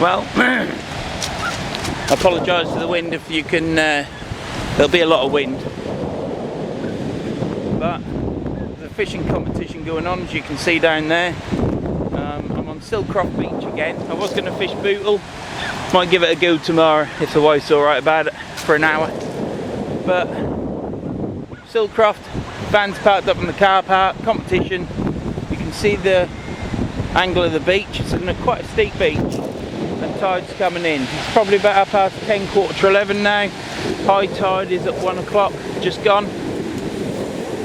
Well, I apologise for the wind. If you can, there'll be a lot of wind. But there's a fishing competition going on, as you can see down there. I'm on Silecroft Beach again. I was going to fish Bootle. Might give it a go tomorrow if the wife's alright about it for an hour. But Silecroft, vans parked up in the car park, competition. You can see the angle of the beach. It's quite a steep beach and tide's coming in. It's probably about 10:30, quarter to 11 now. High tide is at 1 o'clock, just gone.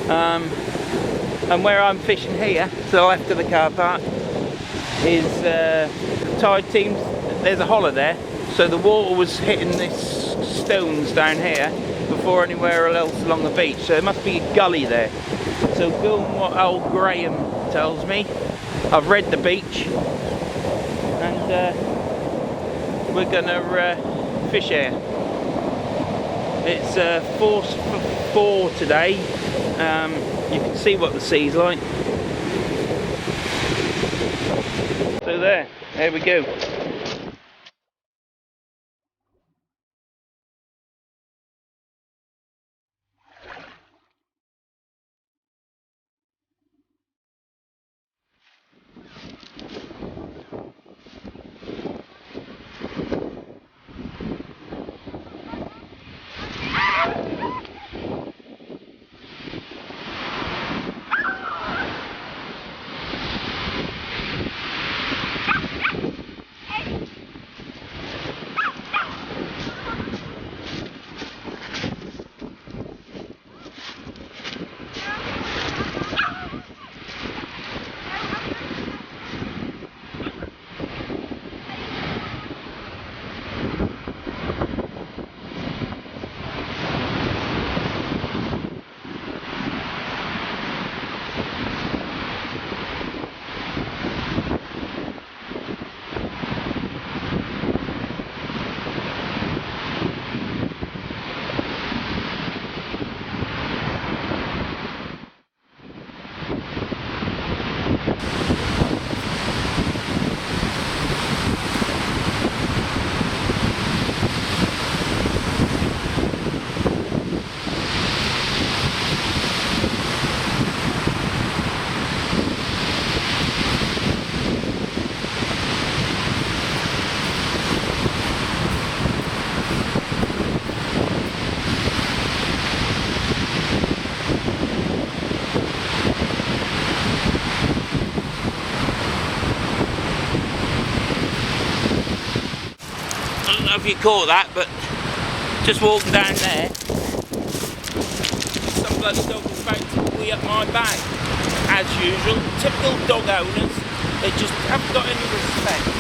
And where I'm fishing here, to the left of the car park, is the tide teams. There's a holler there, so the water was hitting these stones down here before anywhere else along the beach, so there must be a gully there. So going what old Graham tells me, I've read the beach and we're gonna fish here. It's 4 today. You can see what the sea's like. So there we go. I don't know if you caught that, but just walking down there, some bloody dog was about to wee up my bag. As usual, typical dog owners, they just haven't got any respect.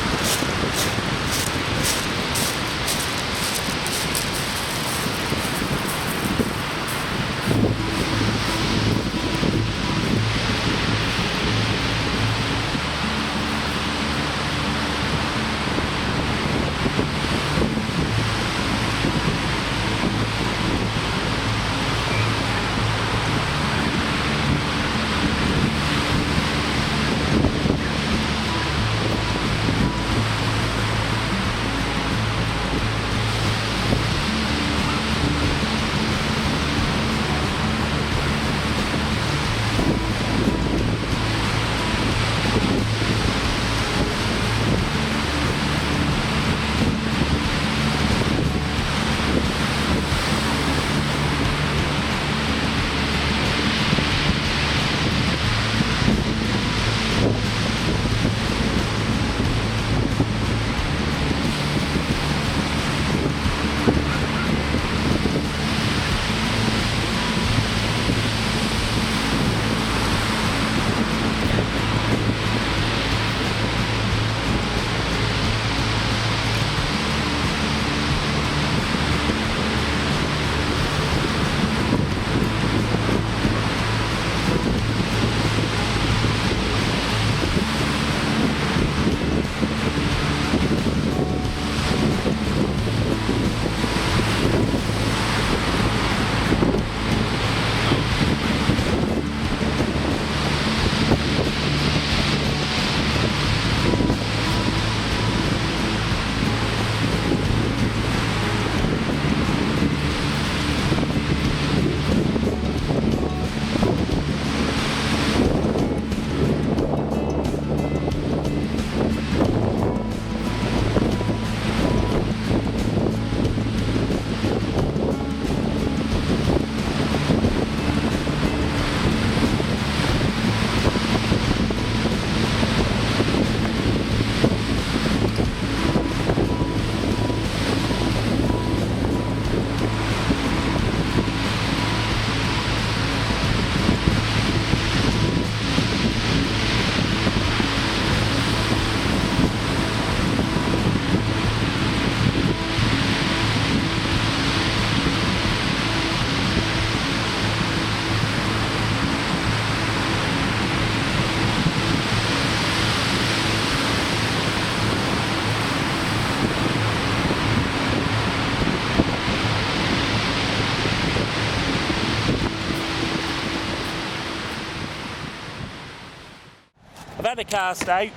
I've had a cast out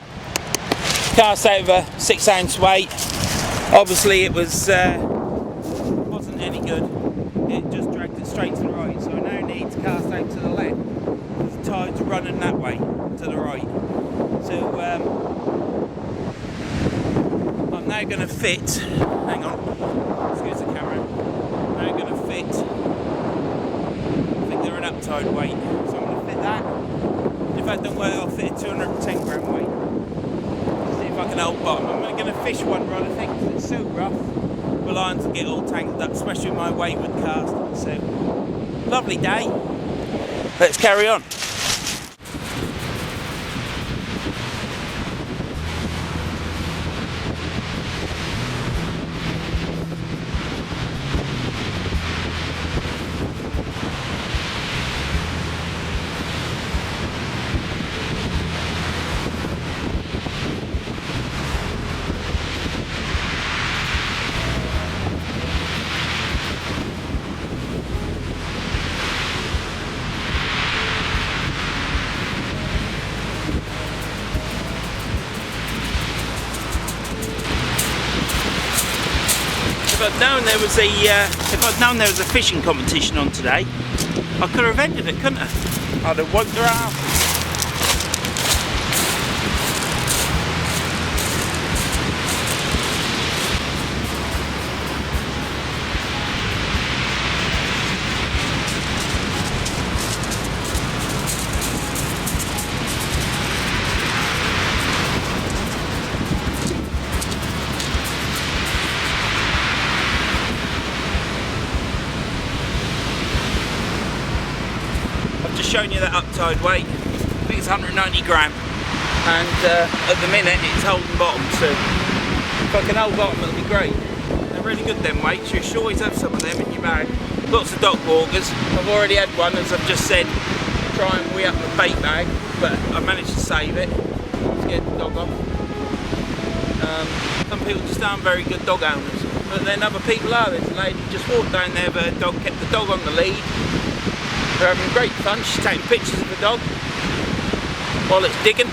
of a 6 ounce weight. Obviously it wasn't any good. It just dragged it straight to the right, so I now need to cast out to the left. The tide's running that way, to the right. So I'm now going to fit, hang on, excuse the camera, I'm now going to fit, I think they're an uptide weight, so I'm going to fit that. If that don't work, I'll fit a 210 gram weight. See if I can hold bottom. I'm going to fish one rod, I think, because it's so rough. The lines will get all tangled up, especially with my weight with casting. So, lovely day. Let's carry on. If I'd known there was a fishing competition on today, I could have entered it, couldn't I? I'd have wiped her out. Showing you that uptide weight. I think it's 190 gram, and at the minute it's holding bottom, so if I can hold bottom it'll be great. They're really good, them weights. You should always have some of them in your bag. Lots of dog walkers. I've already had one, as I've just said, try and wee up my bait bag, but I managed to save it. Scared the dog off. Some people just aren't very good dog owners, but then other people are. There's a lady just walked down there with her dog, kept the dog on the lead. They're having great fun. She's taking pictures of the dog while it's digging,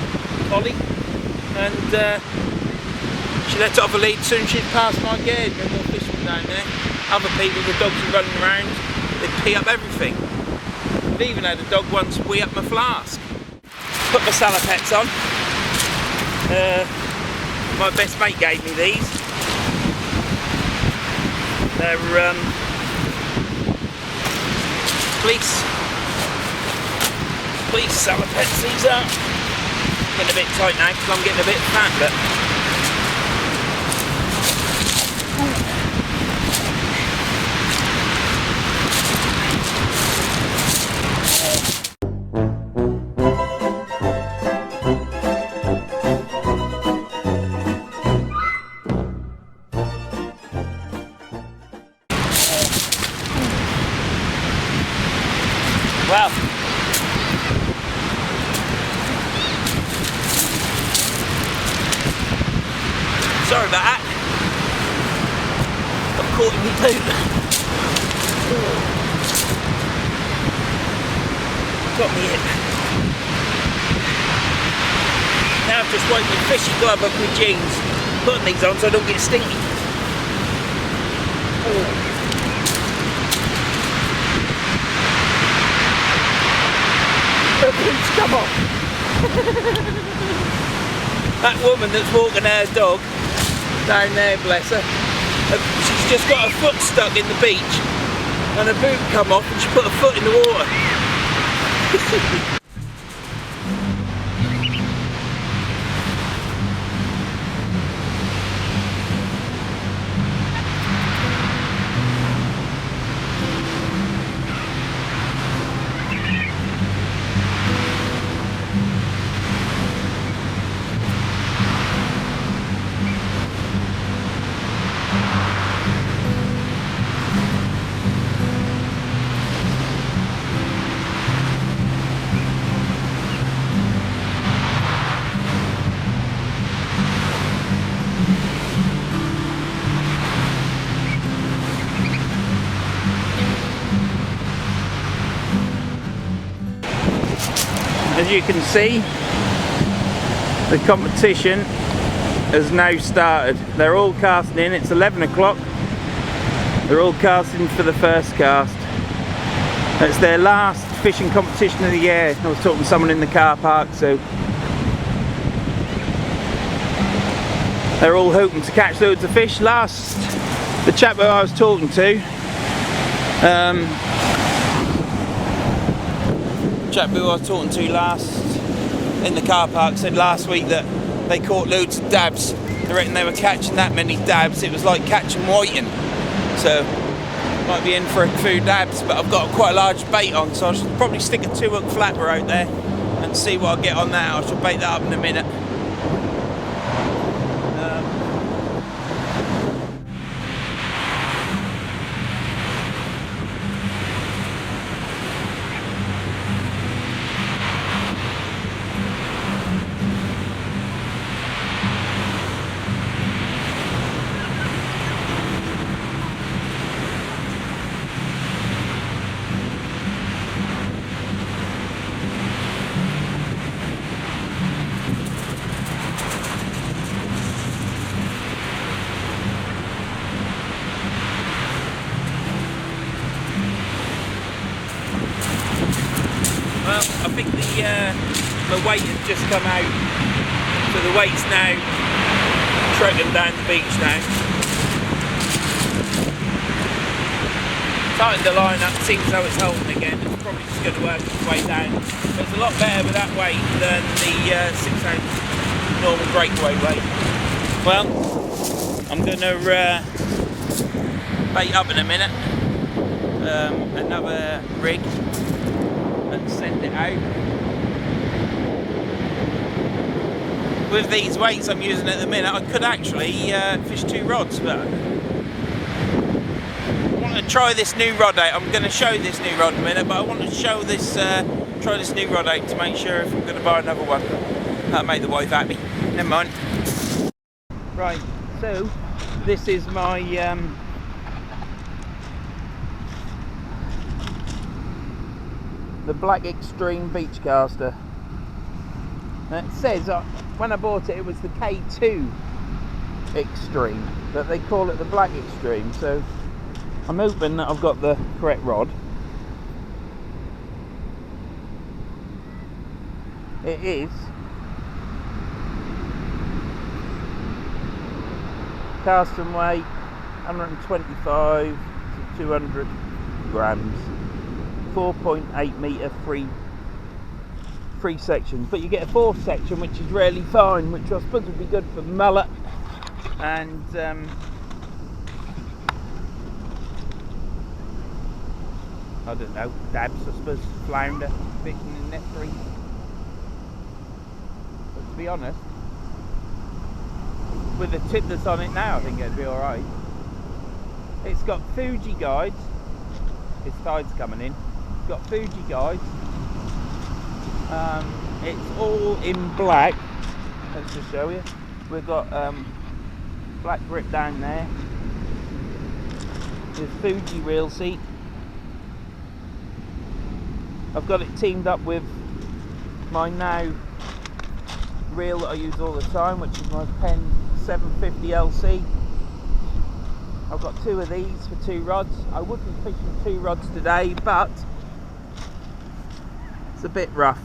Ollie, and she let it off a lead soon. She'd passed my gate. There's more fishermen down there. Other people, the dogs are running around. They pee up everything. I've even had a dog once wee up my flask. Put my Silecrofts on. My best mate gave me these. They're Please Silecrofts, these are. Getting a bit tight now because I'm getting a bit fat, but well, sorry about that. Got caught in my boot. Got me in. Now I've just wiped my fishing glove off my jeans. Putting these on so I don't get stinky. The boots come off. That woman that's walking her dog down there, bless her, she's just got her foot stuck in the beach and her boot come off and she put her foot in the water. As you can see, The competition has now started. They're all casting in. It's 11 o'clock. They're all casting for the first cast. It's their last fishing competition of the year. I was talking to someone in the car park, so they're all hoping to catch loads of fish. The chap who I was talking to, last in the car park said last week that they caught loads of dabs. They reckon they were catching that many dabs. It was like catching whiting. So might be in for a few dabs, but I've got quite a large bait on, so I should probably stick a 2-hook flapper out there and see what I get on that. I shall bait that up in a minute. Well, I think the weight has just come out, so the weight's now trudging down the beach now. Starting the line up, seems though it's holding again. It's probably just going to work its way down. But it's a lot better with that weight than the 6-ounce normal breakaway weight. Well, I'm going to bait up in a minute another rig and send it out. With these weights I'm using at the minute, I could actually fish 2 rods, but I want to try this new rod out. I'm going to show this new rod in a minute, but I want to show this, try this new rod out to make sure if I'm going to buy another one. That'll make the wife happy. Never mind. Right, so this is my the Black Extreme beach caster. Now it says when I bought it, it was the K2 Extreme, but they call it the Black Extreme, so I'm hoping that I've got the correct rod. It is casting weight 125 to 200 grams, 4.8 metre, three sections, but you get a 4th section which is really fine, which I suppose would be good for mullet and I don't know, dabs, I suppose, flounder, fishing in net 3. But to be honest, with the tip that's on it now, I think it'd be alright. It's got Fuji guides, its tide's coming in. It's got Fuji guides. It's all in black. Let's just show you. We've got black grip down there. There's Fuji reel seat. I've got it teamed up with my now reel that I use all the time, which is my Penn 750 LC. I've got 2 of these for 2 rods. I would be fishing 2 rods today, but it's a bit rough,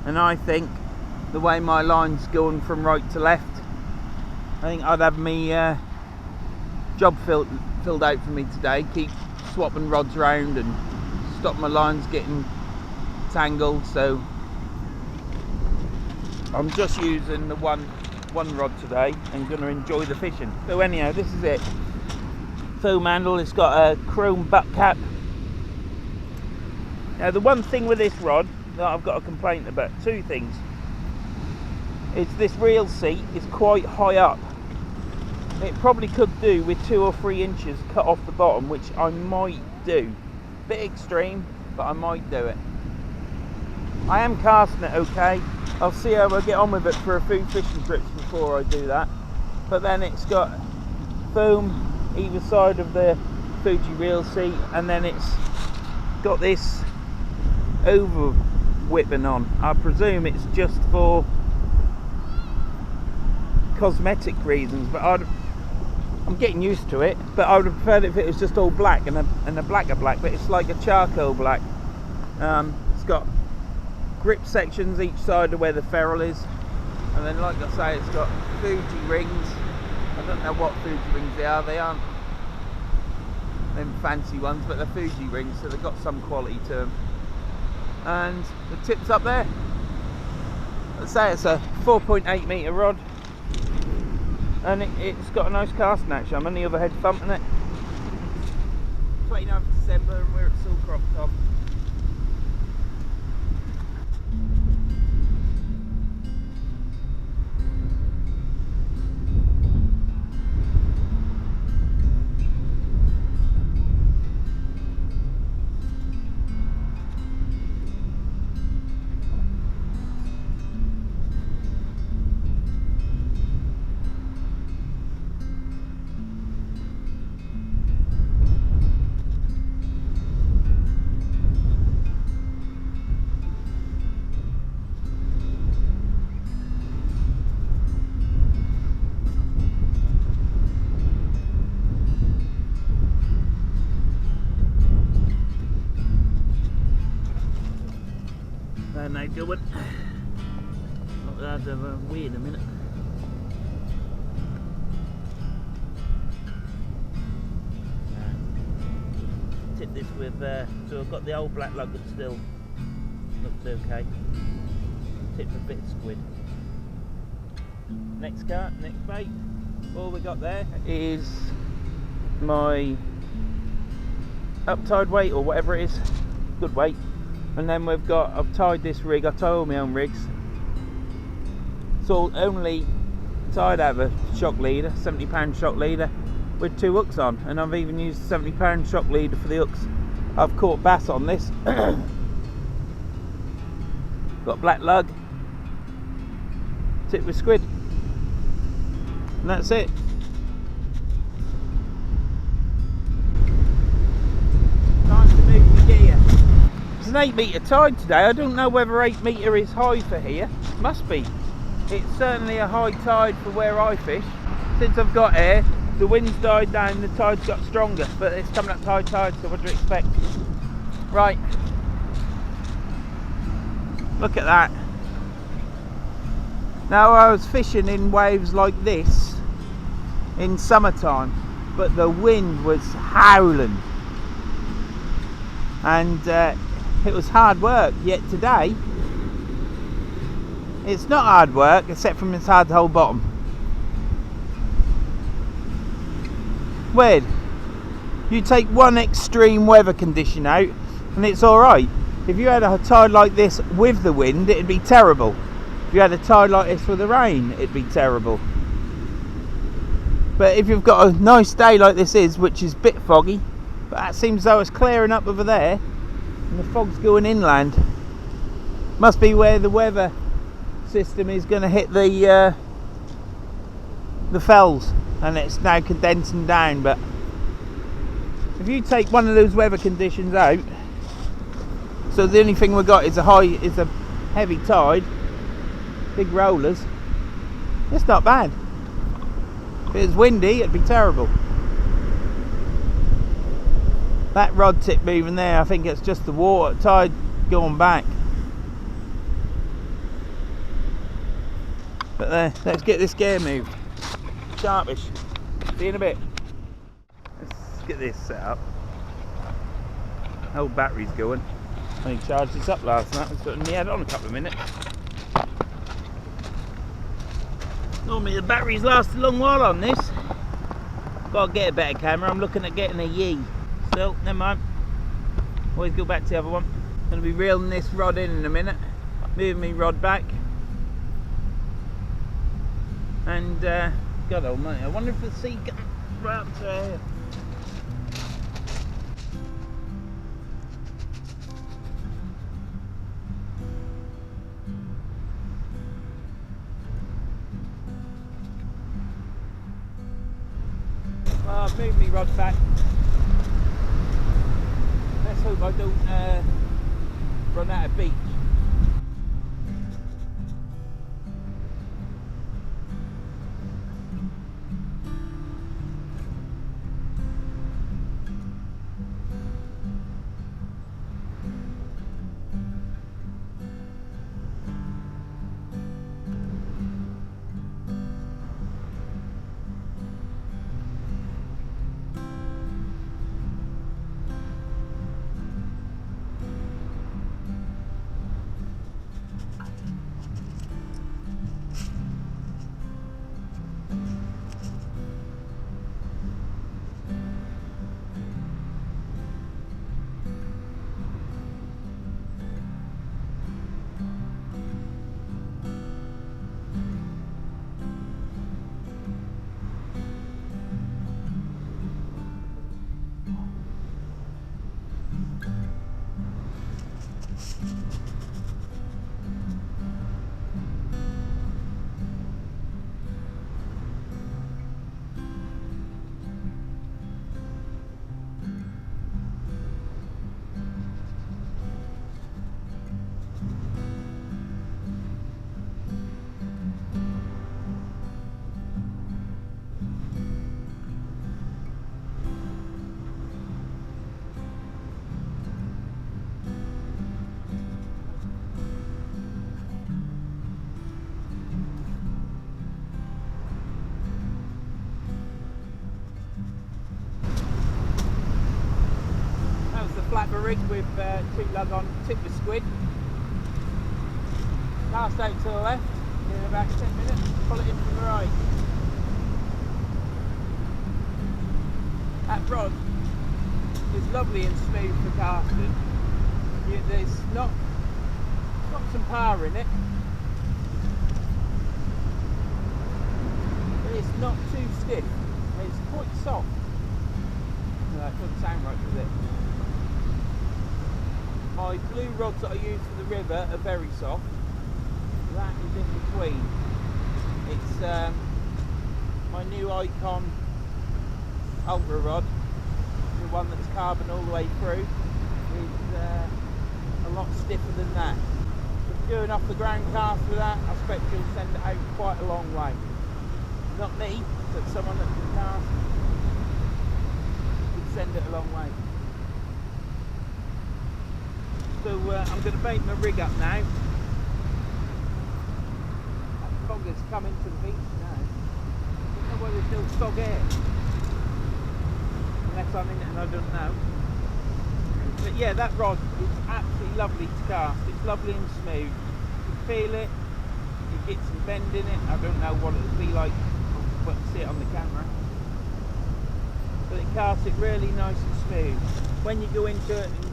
and I think the way my line's going from right to left, I think I'd have me job filled out for me today. Keep swapping rods around and stop my lines getting tangled, so I'm just using the one rod today and going to enjoy the fishing. So anyhow, this is it. Foam handle, it's got a chrome butt cap. Now the one thing with this rod that I've got a complaint about, 2 things, is this reel seat is quite high up. It probably could do with 2 or 3 inches cut off the bottom, which I might do. Bit extreme, but I might do it. I am casting it okay. I'll see how I get on with it for a few fishing trips before I do that. But then it's got foam either side of the Fuji reel seat, and then it's got this over whipping on. I presume it's just for cosmetic reasons, but I'm getting used to it. But I would have preferred it if it was just all black and a blacker black, but it's like a charcoal black. It's got grip sections each side of where the ferrule is, and then, like I say, it's got Fuji rings. I don't know what Fuji rings they are. They aren't them fancy ones, but they're Fuji rings, so they've got some quality to them. And the tip's up there. Let's say it's a 4.8 metre rod, and it's got a nice casting action. I'm on the other head thumping it. 29th of December, and we're at Silecroft Cumbria. And they do it. Not that I'd have a wee in a minute. Tip this with, so I've got the old black lug that still looks okay. Tip with a bit of squid. Next cut, next bait. All we got there is my uptide weight or whatever it is. Good weight. And then I've tied this rig. I tie all my own rigs. So only tied out a shock leader, £70 shock leader with 2 hooks on, and I've even used a £70 shock leader for the hooks. I've caught bass on this. Got black lug, tip with squid, and that's it. Time to move the gear. It's an 8 metre tide today. I don't know whether 8 metre is high for here. Must be. It's certainly a high tide for where I fish. Since I've got here, the wind's died down, the tide's got stronger, but it's coming up high tide, so what do you expect? Right. Look at that. Now, I was fishing in waves like this in summertime, but the wind was howling. And it was hard work, yet today it's not hard work, except from it's hard to hold bottom. Weird. You take one extreme weather condition out and it's alright. If you had a tide like this with the wind, it'd be terrible. If you had a tide like this with the rain, it'd be terrible. But if you've got a nice day like this is, which is a bit foggy, but that seems as though it's clearing up over there and the fog's going inland. Must be where the weather system is going to hit the fells, and it's now condensing down. But if you take one of those weather conditions out, so the only thing we've got is a heavy tide, big rollers, it's not bad. If it was windy, it'd be terrible. That rod tip moving there, I think it's just the water tide going back. But there, let's get this gear moved. Sharpish. See you in a bit. Let's get this set up. Old battery's going. I only charged this up last night. I only had it on a couple of minutes. Normally the batteries last a long while on this. Gotta get a better camera. I'm looking at getting a Yee. Still, never mind. Always go back to the other one. Gonna be reeling this rod in a minute. Moving me rod back. And God almighty, I wonder if the sea comes right up to here. Well, I've moved me rod back. Let's hope I don't run out of beach. rig with 2 lug on tip with squid. Cast out to the left in about 10 minutes, pull it in from the right. That rod is lovely and smooth for casting. There's got some power in it, but it's not too stiff. It's quite soft. No, that doesn't sound right, does it? My blue rods that I use for the river are very soft. That is in between. It's my new Icon Ultra rod, the one that's carbon all the way through, is a lot stiffer than that. But doing off the ground cast with that, I expect you'll send it out quite a long way. Not me, but someone that can cast would send it a long way. So I'm going to bait my rig up now. That fog has come into the beach now. I don't know why there's no fog air. Unless I'm in it and I don't know. But yeah, that rod is absolutely lovely to cast. It's lovely and smooth. You can feel it. You get some bend in it. I don't know what it'll be like when you see it on the camera. But it casts it really nice and smooth. When you go into it and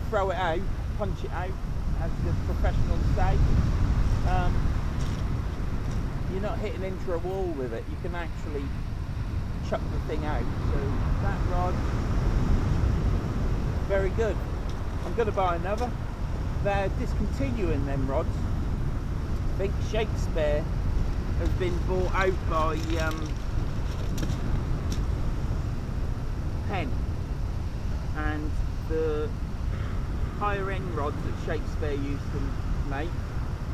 throw it out, punch it out, as the professionals say, you're not hitting into a wall with it. You can actually chuck the thing out. So that rod, very good. I'm going to buy another. They're discontinuing them rods. I think Shakespeare has been bought out by Penn, and the higher end rods that Shakespeare used to make,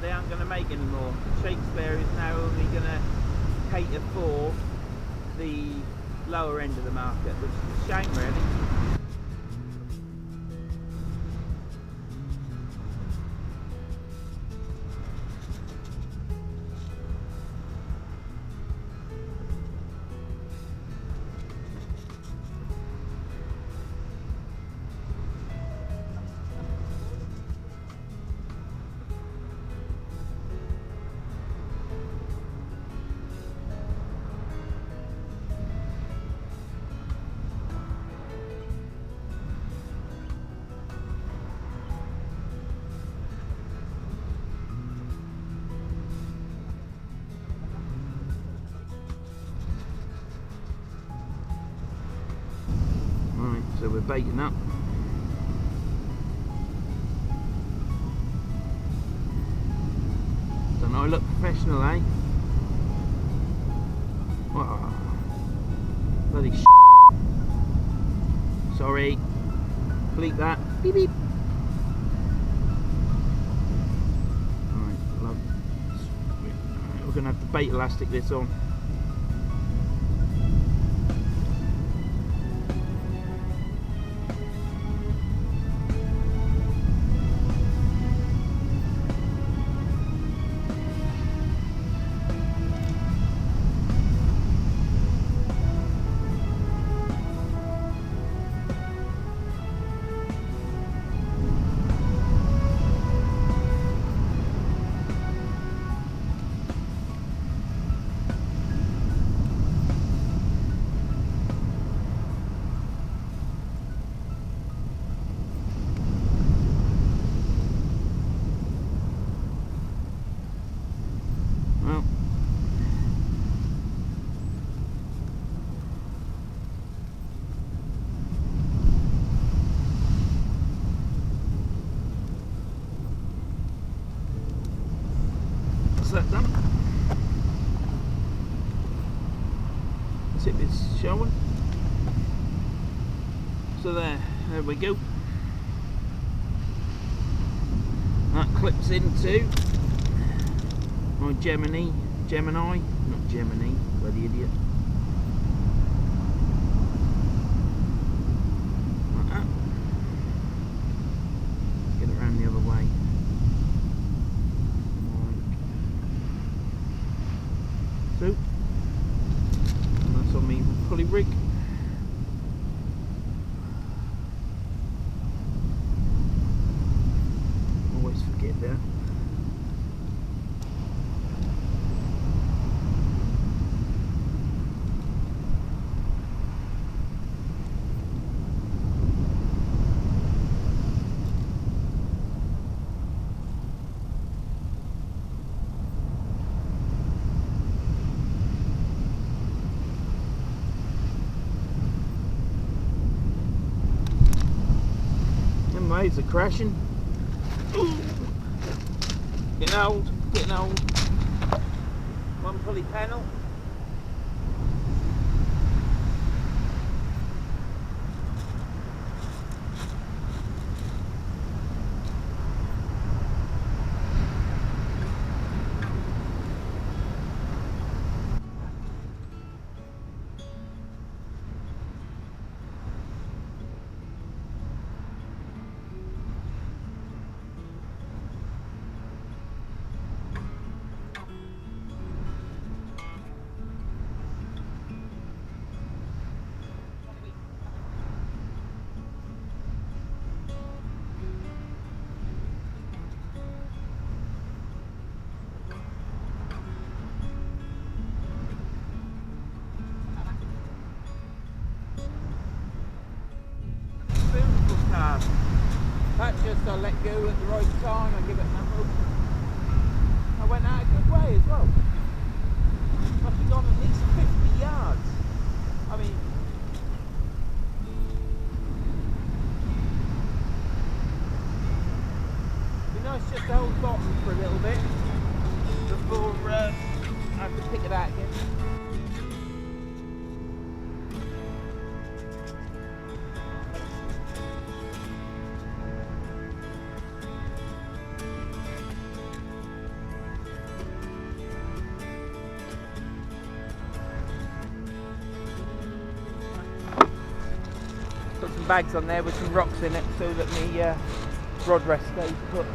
they aren't going to make anymore. Shakespeare is now only going to cater for the lower end of the market, which is a shame really. So we're baiting up. Don't I look professional, eh? Oh, bloody shit. Sorry. Bleep that. Beep beep. Alright, love. We're going to have to bait elastic this on. That done. Tip is showing. So there we go. That clips into my Gemini, not Gemini, bloody idiot. Like that. Get it around the other way. And that's on me pulley rig. waves are crashing. Ooh. Getting old, getting old. One pulley panel. That just I let go at the right time, I give it that hook. I went out a good way as well. Must have gone at least 50 yards. I mean, it'd be nice just to hold bottom for a little bit before I have to pick it out again. Put some bags on there with some rocks in it so that the rod rest stays put.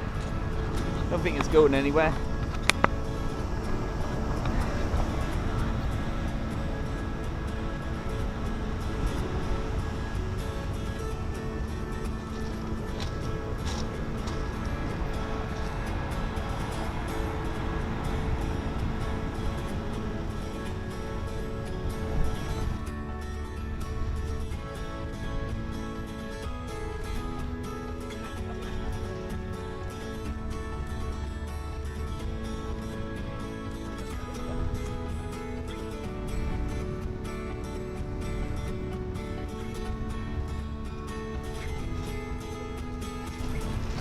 Don't think it's going anywhere.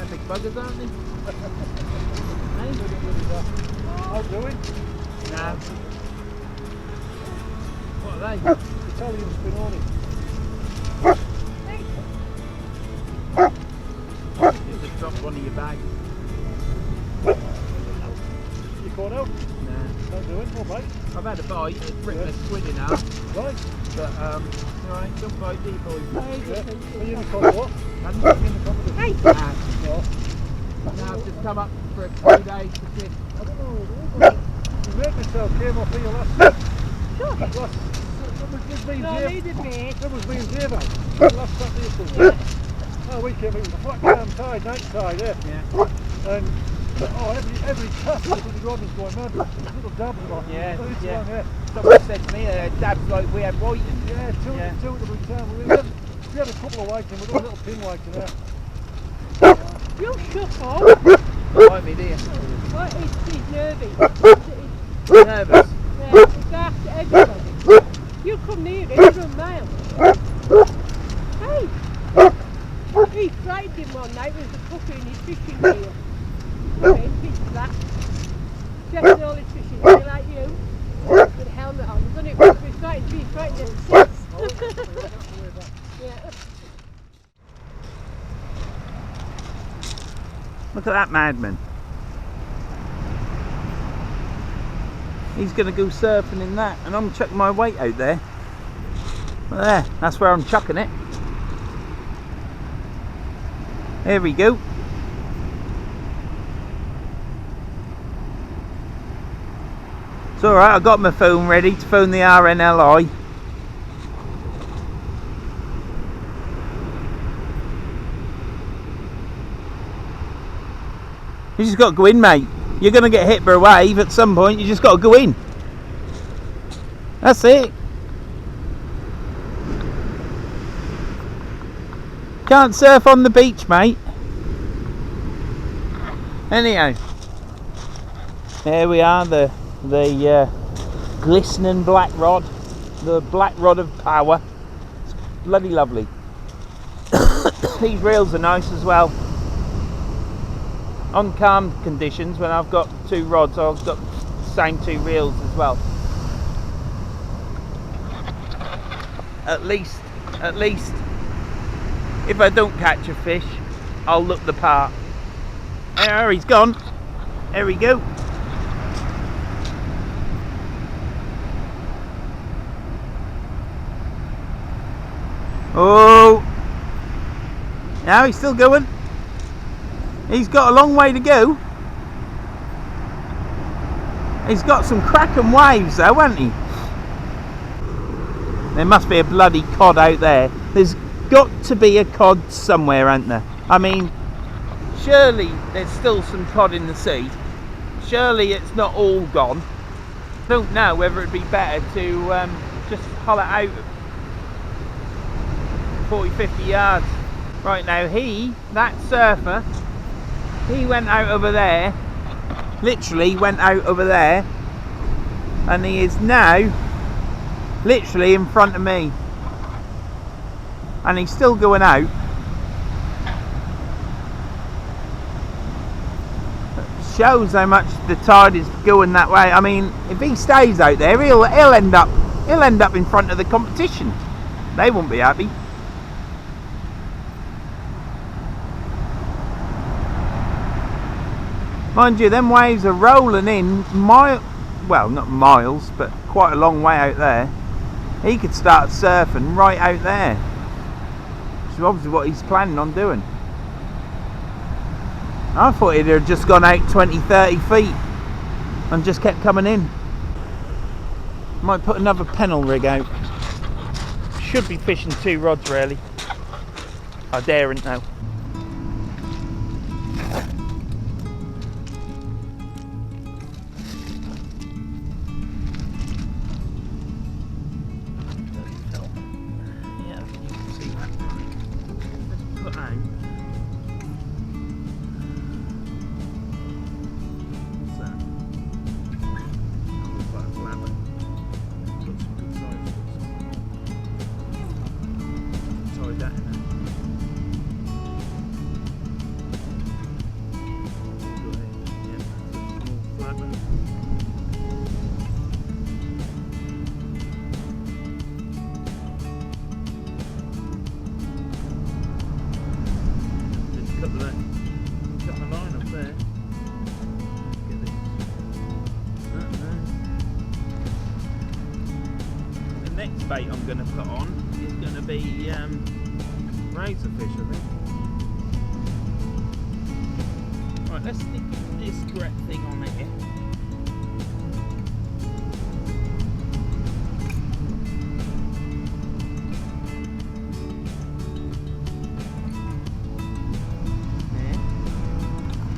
Big buggers, aren't they? How doing? Nah. What are they? Italian spinoni. You just dropped one of your bags. You caught out? Nah. How doing? All right. I've had a bite, it's ripped a squid in half. Right. But, alright, don't bite deep, boys. Yeah. Are you in the corner what? And Are you in the corner? hey! No. Now I've just come up for a few days to fish. I don't know. The red myself came off here last week. Sure. That was me and No, Dave. needed me. That was me and Dave out. Last Saturday or something. Oh, we came in with a flat calm tide, night tide, eh? Yeah. And every cast the rod was going mad. Little dabs on. Yeah, Each yeah. one, yeah. Someone said to me, dabs like we had whiting. Yeah, two at every time. We had a couple of whites in, we got a little pin white in there. You shut up. Like me, do you? What is he's nervy? Nervous? Yeah, it's after everybody. You come near it, you run miles. Hey! He frightened him one night with a puppy in his fishing reel. Okay, pitch black. Just all his fishing reel like you. With a helmet on. He's on it once, he's frightened him. Yeah. Look at that madman. He's going to go surfing in that, and I'm chucking my weight out there. Well, there, that's where I'm chucking it. There we go. It's alright, I've got my phone ready to phone the RNLI. You just got to go in, mate. You're going to get hit by a wave at some point. You just got to go in. That's it. Can't surf on the beach, mate. Anyhow, there we are, the glistening black rod, the black rod of power. It's bloody lovely. These reels are nice as well. On calm conditions, when I've got 2 rods, I've got the same 2 reels as well. At least, if I don't catch a fish, I'll look the part. There, he's gone. There we go. Oh, now he's still going. He's got a long way to go. He's got some cracking waves though, hasn't he? There must be a bloody cod out there. There's got to be a cod somewhere, ain't there? I mean, surely there's still some cod in the sea. Surely it's not all gone. I don't know whether it'd be better to just hull it out 40-50 yards. Right now, that surfer, he went out over there, literally went out over there, and he is now literally in front of me, and he's still going out. Shows how much the tide is going that way. I mean, if he stays out there, he'll end up in front of the competition. They won't be happy. Mind you, them waves are rolling in well, not miles, but quite a long way out there. He could start surfing right out there, which is obviously what he's planning on doing. I thought he'd have just gone out 20-30 feet and just kept coming in. Might put another pennel rig out. Should be fishing 2 rods really. I daren't now. Bait I'm going to put on is going to be razorfish, I think. Right, let's stick this correct thing on here.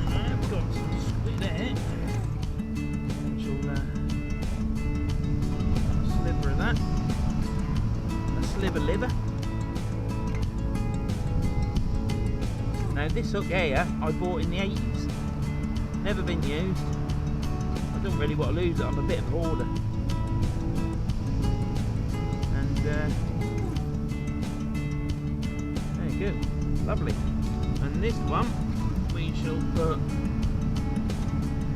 I've got some squid there. Sliver of that. Liver. Now this hook here I bought in the 80s, never been used. I don't really want to lose it, I'm a bit of a hoarder. And there you go, lovely. And this one we shall put,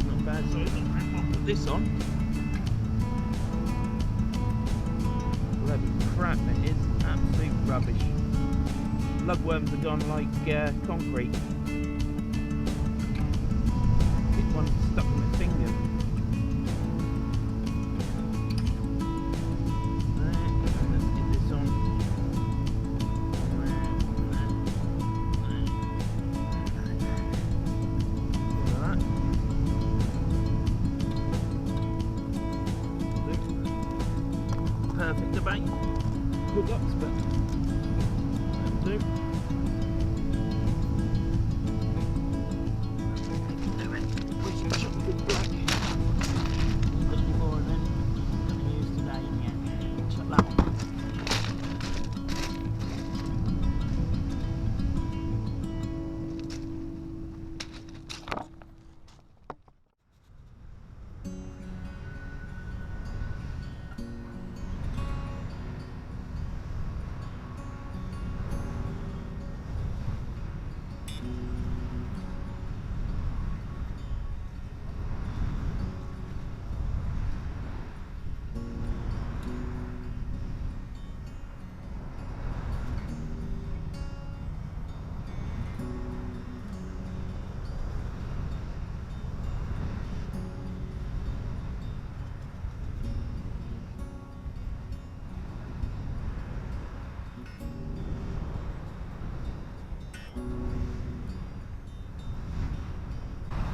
not bad size, I'll put this on. Bloody crap, it is absolute rubbish. Lugworms are gone like concrete. This one's stuck in my finger. Let's get this on. Perfect debate. Hookups, but that'll do. Push your chocolate black. Got any more than I'm going to use today? Yeah, chuck that one.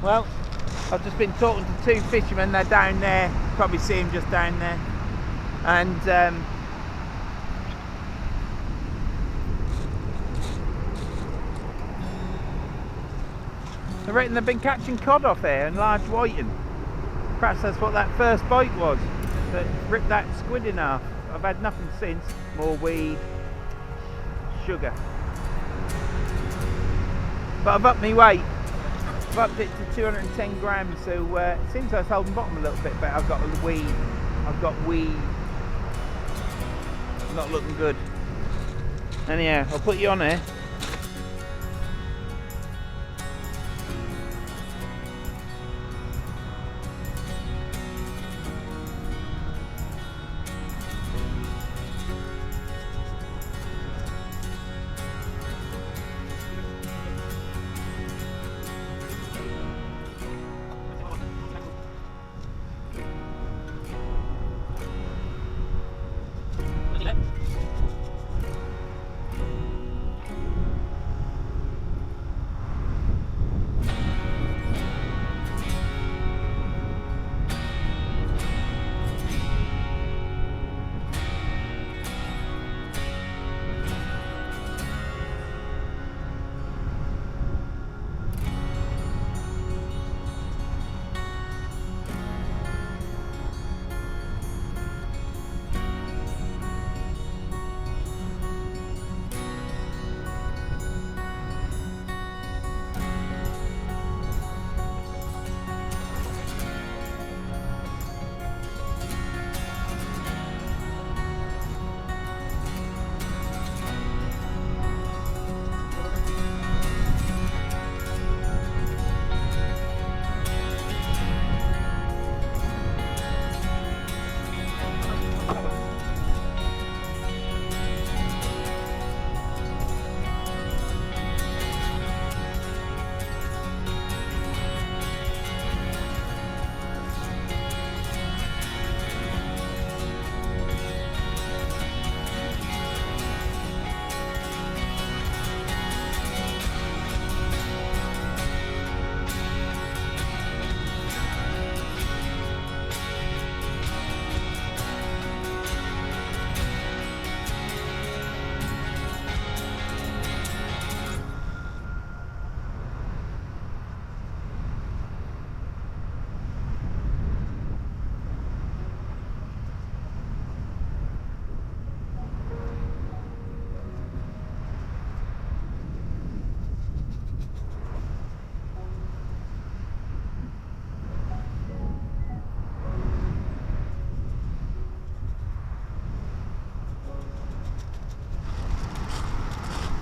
Well, I've just been talking to two fishermen. They're down there. Probably see them just down there. And I reckon they've been catching cod off here and large whiting. Perhaps that's what that first bite was that ripped that squid in half. I've had nothing since. More weed, sugar. But I've upped my weight. I've upped it to 210 grams, so it seems I was holding bottom a little bit, but I've got weed. Not looking good. Anyhow, I'll put you on here.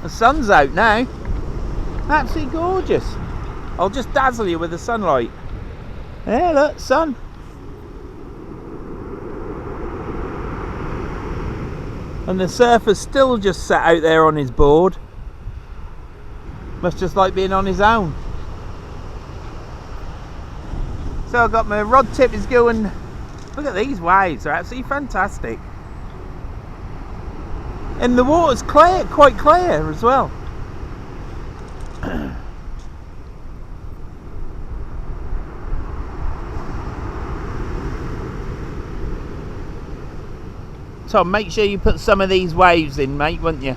The sun's out now. Absolutely gorgeous. I'll just dazzle you with the sunlight. There, look, sun. And the surfer's still just sat out there on his board. Must just like being on his own. So I've got my rod tip is going. Look at these waves, they're absolutely fantastic. And the water's clear, quite clear as well. Tom, make sure you put some of these waves in, mate, won't you?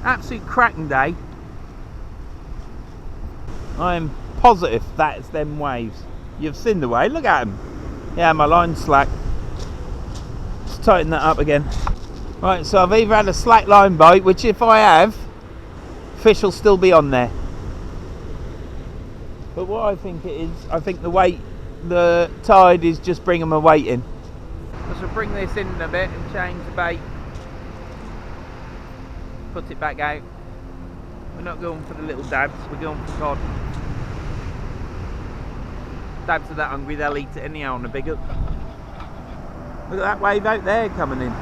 Absolute cracking day. I'm positive that's them waves. You've seen the wave, look at them. Yeah, my line's slack. Let's tighten that up again. Right, so I've either had a slack line bite, which if I have, fish will still be on there. But what I think it is, I think the tide is just bringing my weight in. So bring this in a bit and change the bait. Put it back out. We're not going for the little dabs, we're going for cod. Dabs are that hungry, they'll eat it anyhow on a big hook. Look at that wave out there coming in.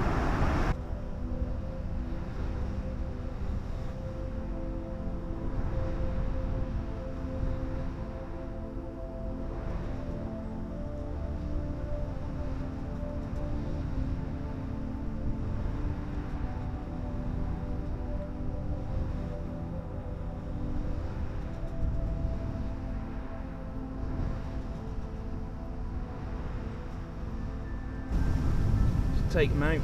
take them out.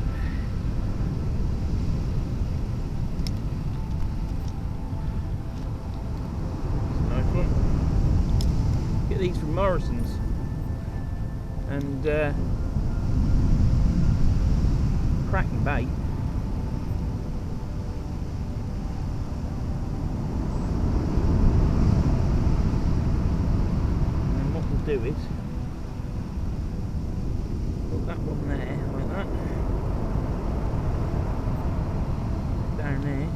Nice one. Get these from Morrison's, and cracking bait. And what we'll do is put that one there like that, down there.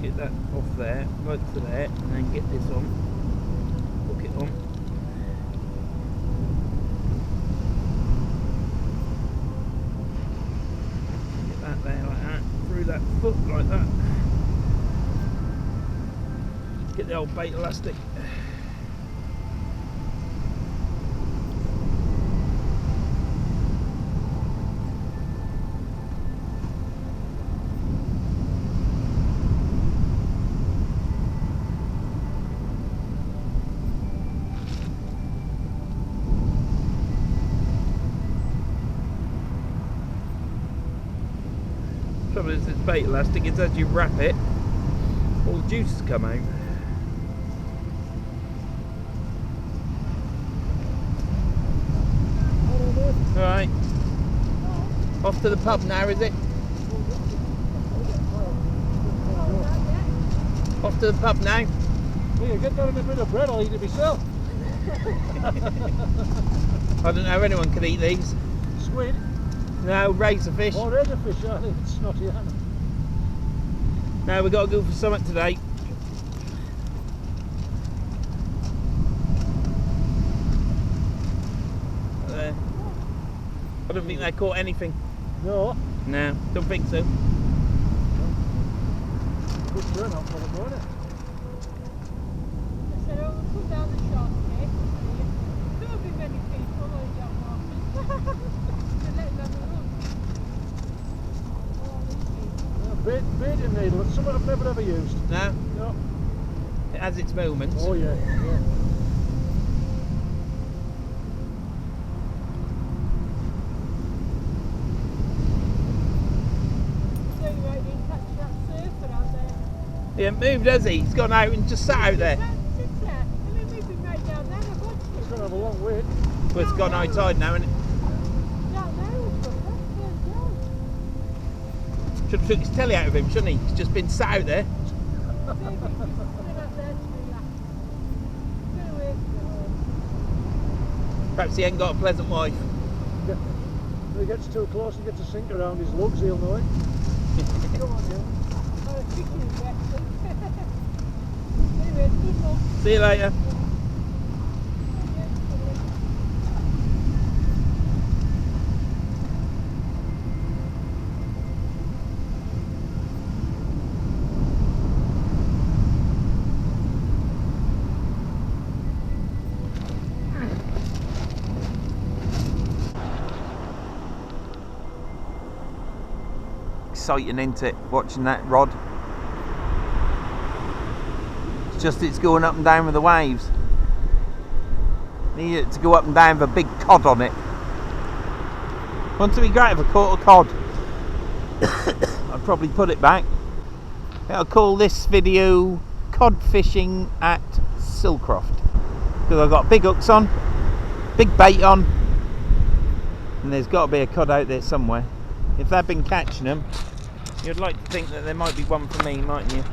Get that off there, right to there, and then get this on, hook it on. Get that there like that, through that foot like that. Get the old bait elastic. Trouble is, it's bait elastic, it's as you wrap it, all the juices come out. Alright, off to the pub now, is it? Off to the pub now? Here, get down a bit of bread, I'll eat it myself. I don't know if anyone can eat these. Squid. No, razorfish. Oh, razorfish, I think it's snotty, isn't it? No, we've got to go for something today. I don't think they caught anything. No. No, don't think so. Good turn up for the morning. I said, oh, we'll put down the shark cake. There won't be many people on your market. So let them have a look. Baiting needle, it's something I've never ever used. No? No. It has its moments. Oh yeah, yeah. So you won't be catching that surfer out there. He hasn't moved, has he? He's gone out and just sat out there. Sit there. I mean, we've been right down there. I've watched It's it. going to have a long wait. Well, it's gone outside now, isn't it? Down there we've got that. Down. Should have took his telly out of him, shouldn't he? He's just been sat out there. Maybe just put it out there to relax. Get away from it all. Perhaps he ain't got a pleasant wife. If he gets too close and gets a sink around his lugs, he'll know it. Go on, Neil. Oh, it's chicken and breakfast. Anyway, good luck. See you later. Exciting, isn't it, watching that rod? It's going up and down with the waves. Need it to go up and down with a big cod on it. Wouldn't it be great if I caught a cod? I'd probably put it back. I'll call this video Cod Fishing at Silecroft, because I've got big hooks on, big bait on, and there's got to be a cod out there somewhere. If they've been catching them, you'd like to think that there might be one for me, mightn't you?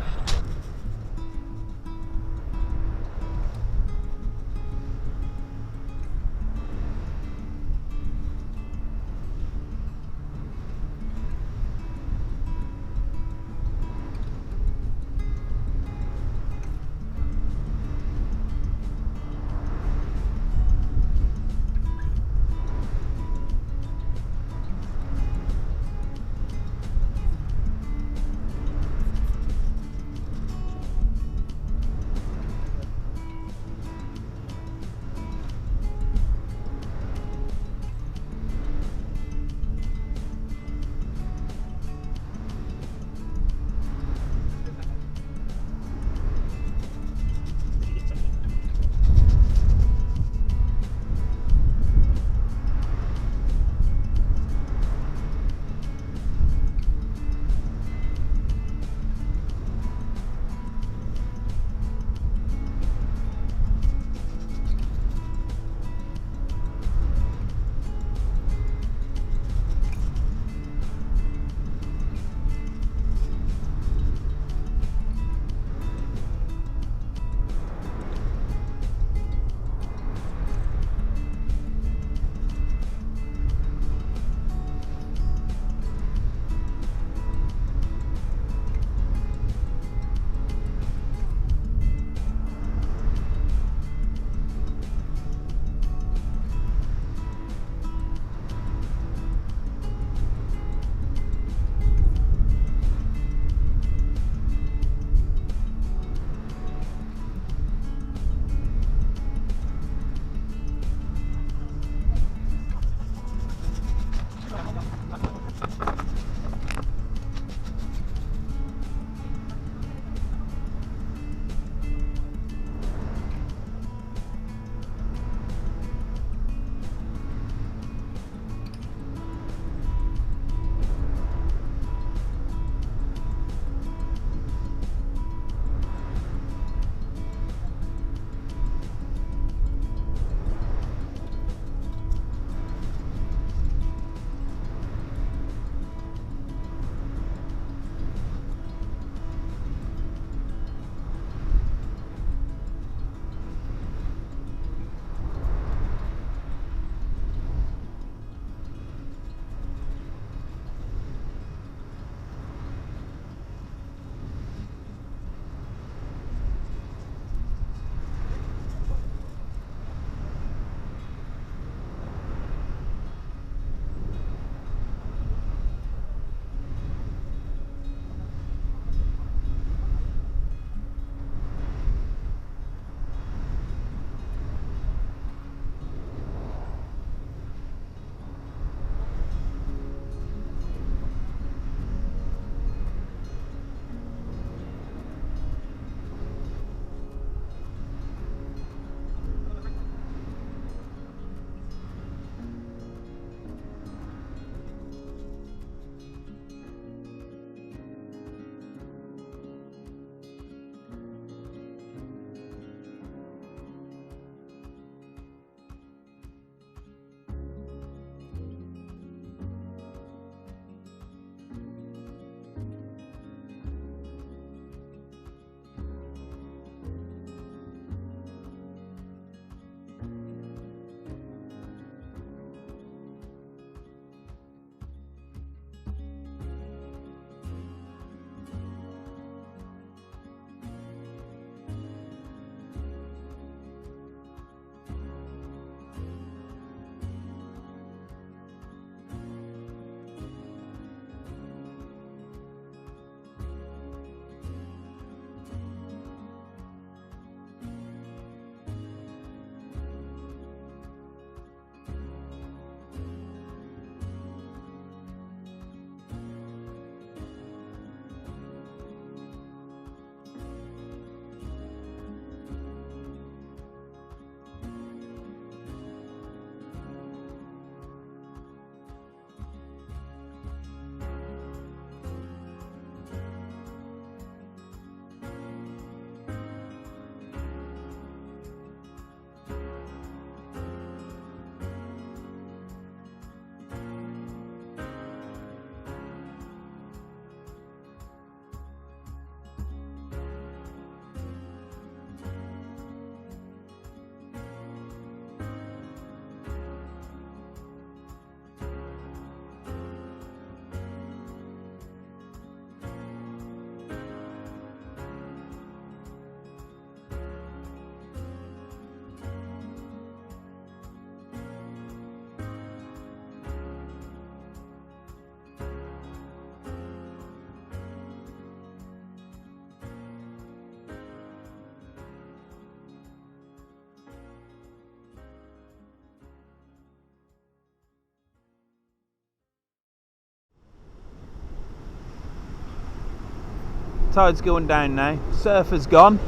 Tide's going down now. Surfer's gone.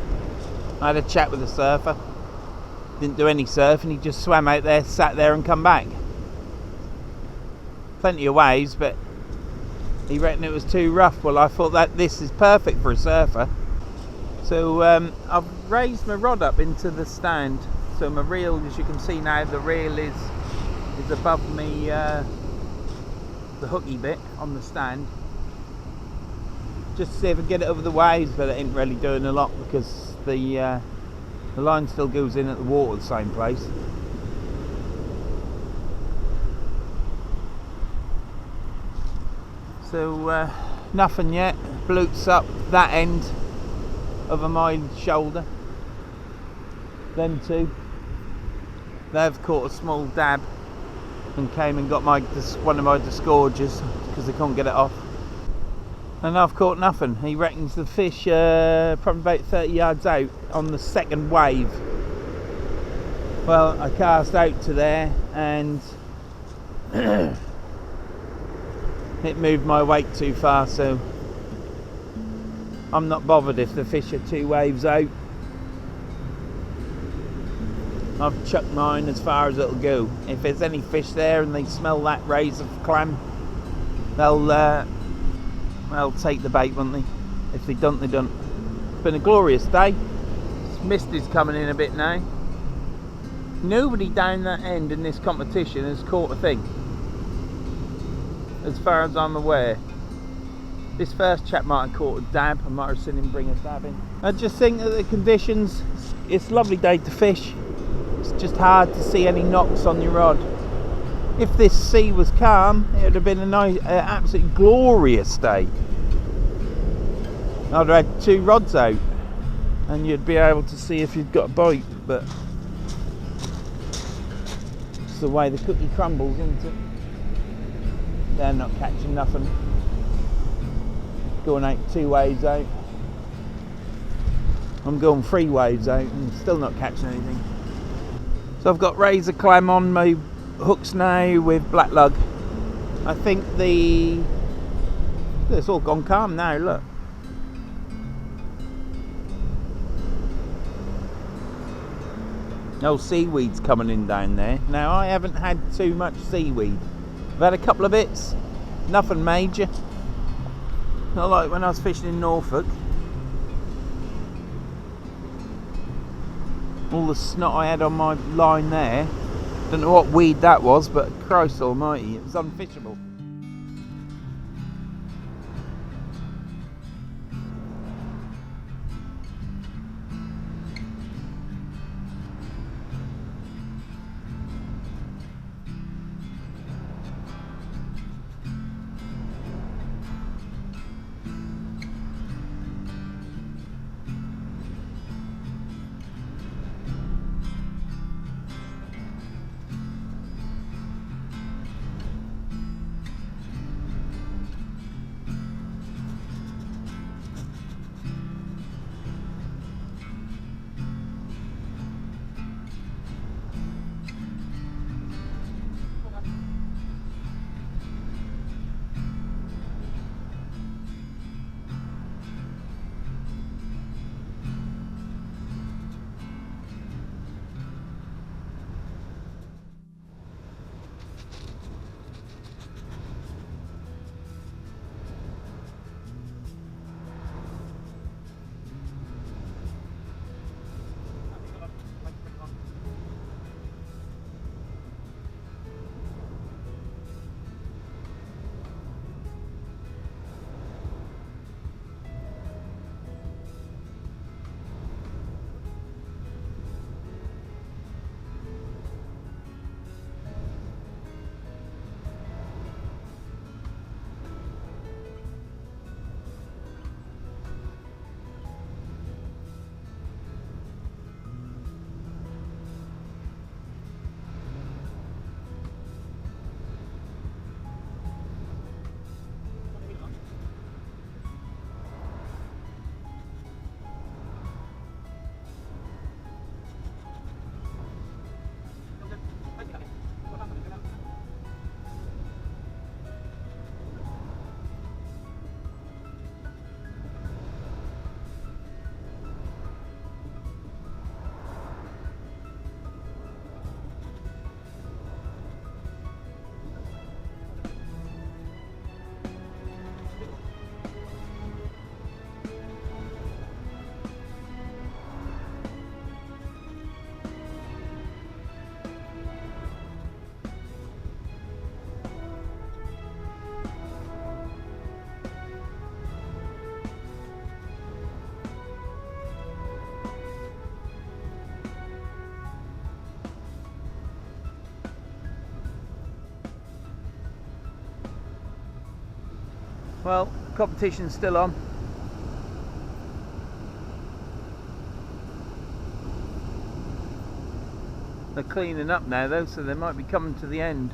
I had a chat with the surfer. Didn't do any surfing, he just swam out there, sat there and come back. Plenty of waves, but he reckoned it was too rough. Well, I thought that this is perfect for a surfer. So I've raised my rod up into the stand. So my reel, as you can see now, the reel is above me, the hooky bit on the stand. Just to see if I can get it over the waves, but it ain't really doing a lot because the line still goes in at the water the same place. So nothing yet. Blutes up that end over my shoulder. Them two, they've caught a small dab and came and got one of my disgorgers because they can't get it off. And I've caught nothing. He reckons the fish probably about 30 yards out on the second wave. Well, I cast out to there and it moved my weight too far, so I'm not bothered if the fish are 2 waves out. I've chucked mine as far as it'll go. If there's any fish there and they smell that rays of clam, they'll take the bait, won't they? If they don't, they don't. It's been a glorious day. Mist is coming in a bit now. Nobody down that end in this competition has caught a thing, as far as I'm aware. This first chap might have caught a dab. I might have seen him bring a dab in. I just think that the conditions, it's a lovely day to fish. It's just hard to see any knocks on your rod. If this sea was calm, it would have been a nice, absolutely glorious day. I'd have had 2 rods out and you'd be able to see if you'd got a bite, but it's the way the cookie crumbles, isn't it? They're not catching nothing. Going out 2 waves out. I'm going 3 waves out and still not catching anything. So I've got razor clam on my hooks now with black lug. I think it's all gone calm now, look. No seaweed's coming in down there. Now I haven't had too much seaweed. I've had a couple of bits, nothing major. Not like when I was fishing in Norfolk. All the snot I had on my line there. Don't know what weed that was, but Christ almighty, it was unfishable. Well, competition's still on. They're cleaning up now though, so they might be coming to the end.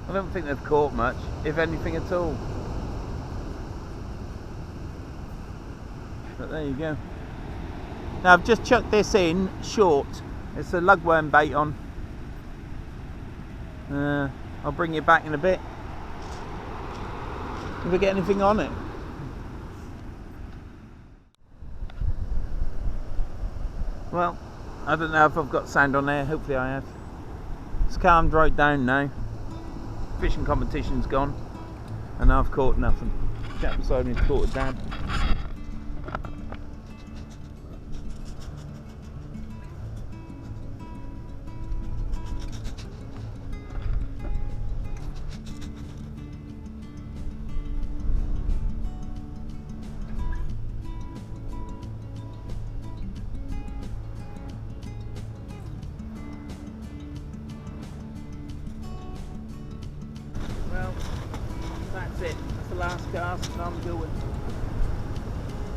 I don't think they've caught much, if anything at all. But there you go. Now I've just chucked this in short. It's a lugworm bait on. I'll bring you back in a bit. If we get anything on it. Well, I don't know if I've got sound on there, hopefully I have. It's calmed right down now. Fishing competition's gone, and I've caught nothing. Chap beside me's caught a dab. Well, that's it. That's the last cast and I'm going.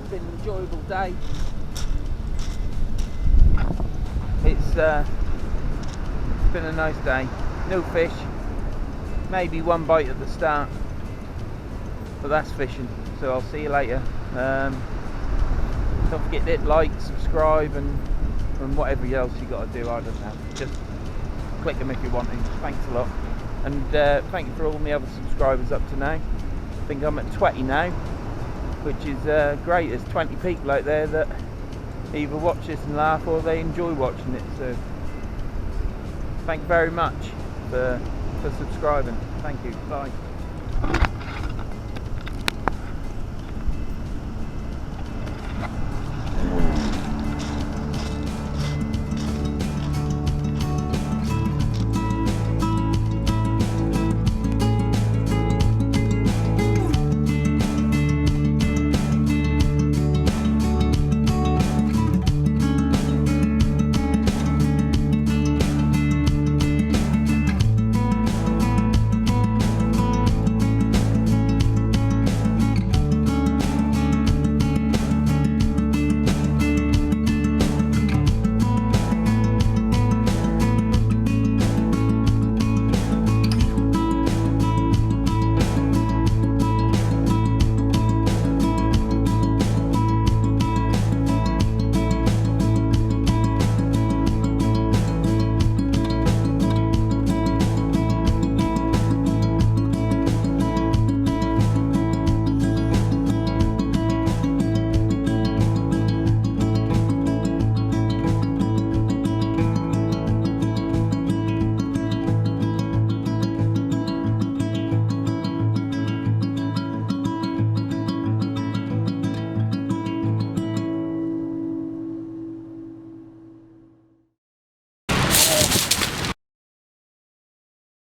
It's been an enjoyable day. It's been a nice day. No fish. Maybe one bite at the start. But that's fishing. So I'll see you later. Don't forget to hit like, subscribe and whatever else you got to do. I don't know. Just click them if you want to. Thanks a lot. And thank you for all my other subscribers up to now. I think I'm at 20 now, which is great. There's 20 people out there that either watch this and laugh or they enjoy watching it. So thank you very much for subscribing. Thank you. Bye.